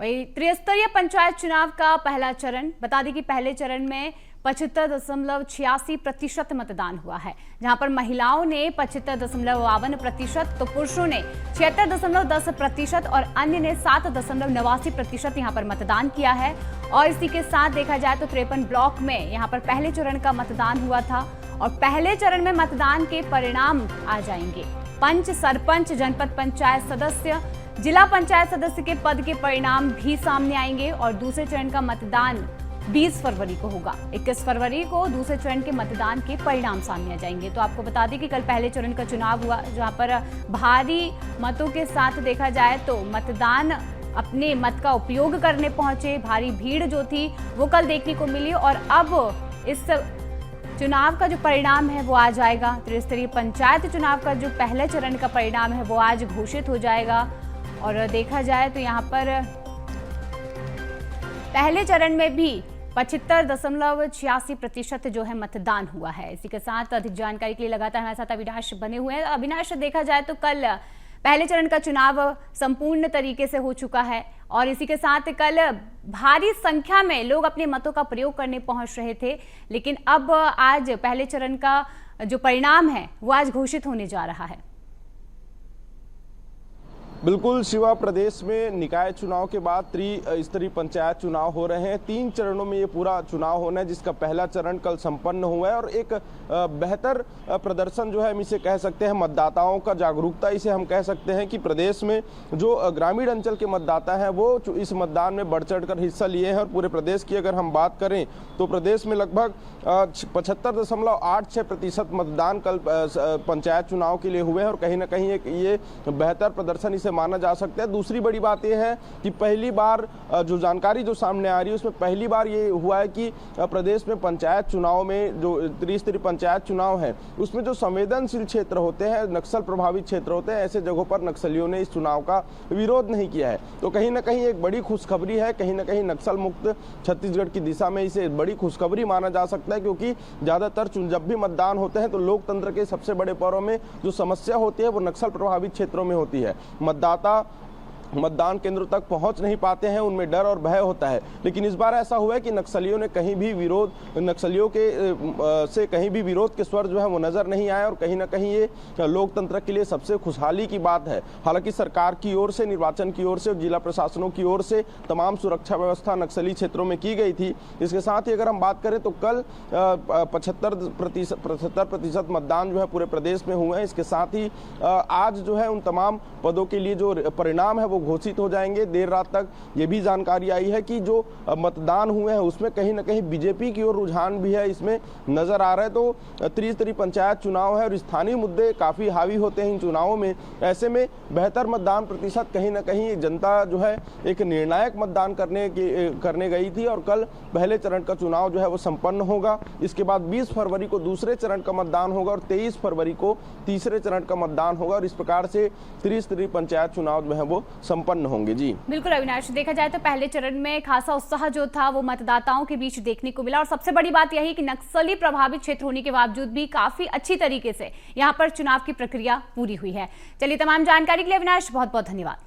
वही त्रिस्तरीय पंचायत चुनाव का पहला चरण, बता दें कि पहले चरण में 75.86% मतदान हुआ है, जहां पर महिलाओं ने 75.52%, तो पुरुषों ने 76.10% और अन्य ने 7.89% यहां पर मतदान किया है। और इसी के साथ देखा जाए तो 53 ब्लॉक में यहां पर पहले चरण का मतदान हुआ था और पहले चरण में मतदान के परिणाम आ जाएंगे। पंच, सरपंच, जनपद पंचायत सदस्य, जिला पंचायत सदस्य के पद के परिणाम भी सामने आएंगे और दूसरे चरण का मतदान 20 फरवरी को होगा। 21 फरवरी को दूसरे चरण के मतदान के परिणाम सामने आ जाएंगे। तो आपको बता दें कि कल पहले चरण का चुनाव हुआ, जहां पर भारी मतों के साथ देखा जाए तो मतदान अपने मत का उपयोग करने पहुंचे। भारी भीड़ जो थी वो कल देखने को मिली और अब इस चुनाव का जो परिणाम है वो आ जाएगा। त्रिस्तरीय पंचायत चुनाव का जो पहले चरण का परिणाम है वो आज घोषित हो जाएगा। और देखा जाए तो यहाँ पर पहले चरण में भी 75.86% जो है मतदान हुआ है। इसी के साथ अधिक जानकारी के लिए लगातार हमारे साथ अविनाश बने हुए हैं। अविनाश, देखा जाए तो कल पहले चरण का चुनाव संपूर्ण तरीके से हो चुका है और इसी के साथ कल भारी संख्या में लोग अपने मतों का प्रयोग करने पहुंच रहे थे, लेकिन अब आज पहले चरण का जो परिणाम है वो आज घोषित होने जा रहा है। बिल्कुल शिवा, प्रदेश में निकाय चुनाव के बाद त्रिस्तरीय पंचायत चुनाव हो रहे हैं। 3 चरणों में ये पूरा चुनाव होना है, जिसका पहला चरण कल संपन्न हुआ है और एक बेहतर प्रदर्शन जो है हम इसे कह सकते हैं, मतदाताओं का जागरूकता इसे हम कह सकते हैं कि प्रदेश में जो ग्रामीण अंचल के मतदाता हैं वो इस मतदान में बढ़ चढ़ कर हिस्सा लिए हैं। और पूरे प्रदेश की अगर हम बात करें तो प्रदेश में लगभग 75.86% मतदान कल पंचायत चुनाव के लिए हुए हैं और कहीं ना कहीं एक ये बेहतर प्रदर्शन इसे माना जा सकता है। दूसरी बड़ी बात यह है कि पहली बार जो जानकारी जो सामने आ रही है उसमें पहली बार ये हुआ है कि प्रदेश में पंचायत चुनाव में जो त्रिस्तरीय पंचायत चुनाव है उसमें जो संवेदनशील क्षेत्र होते हैं, नक्सल प्रभावित क्षेत्र होते हैं, ऐसे जगहों पर नक्सलियों ने इस चुनाव का विरोध नहीं किया है। तो कहीं ना कहीं एक बड़ी खुशखबरी है, कहीं ना कहीं नक्सल मुक्त छत्तीसगढ़ की दिशा में इसे बड़ी खुशखबरी माना जा सकता है, क्योंकि ज्यादातर जब भी मतदान होते हैं तो लोकतंत्र के सबसे बड़े पड़ाव में जो समस्या होती है वो नक्सल प्रभावित क्षेत्रों में होती है। मतदाता मतदान केंद्रों तक पहुंच नहीं पाते हैं, उनमें डर और भय होता है। लेकिन इस बार ऐसा हुआ है कि नक्सलियों ने कहीं भी नक्सलियों के से कहीं भी विरोध के स्वर जो है वो नजर नहीं आए और कहीं ना कहीं ये लोकतंत्र के लिए सबसे खुशहाली की बात है। हालांकि सरकार की ओर से, निर्वाचन की ओर से और जिला प्रशासनों की ओर से तमाम सुरक्षा व्यवस्था नक्सली क्षेत्रों में की गई थी। इसके साथ ही अगर हम बात करें तो कल 75% मतदान जो है पूरे प्रदेश में हुए हैं। इसके साथ ही आज जो है उन तमाम पदों के लिए जो परिणाम है वो घोषित हो जाएंगे। देर रात तक ये भी जानकारी आई है कि जो मतदान हुए हैं उसमें कहीं ना कहीं बीजेपी की ओर रुझान भी है, इसमें नजर आ रहा है। तो त्रिस्तरीय पंचायत चुनाव है और स्थानीय मुद्दे काफी हावी होते हैं इन चुनावों में। ऐसे में बेहतर मतदान प्रतिशत कहीं ना कहीं जनता जो है एक निर्णायक मतदान करने गई थी और कल पहले चरण का चुनाव जो है वो संपन्न होगा। इसके बाद 20 फरवरी को दूसरे चरण का मतदान होगा और 23 फरवरी को तीसरे चरण का मतदान होगा और इस प्रकार से त्रिस्तरीय पंचायत चुनाव जो है वो संपन्न होंगे। जी बिल्कुल अविनाश, देखा जाए तो पहले चरण में खासा उत्साह जो था वो मतदाताओं के बीच देखने को मिला और सबसे बड़ी बात यही कि नक्सली प्रभावित क्षेत्र होने के बावजूद भी काफी अच्छी तरीके से यहां पर चुनाव की प्रक्रिया पूरी हुई है। चलिए, तमाम जानकारी के लिए अविनाश बहुत बहुत धन्यवाद।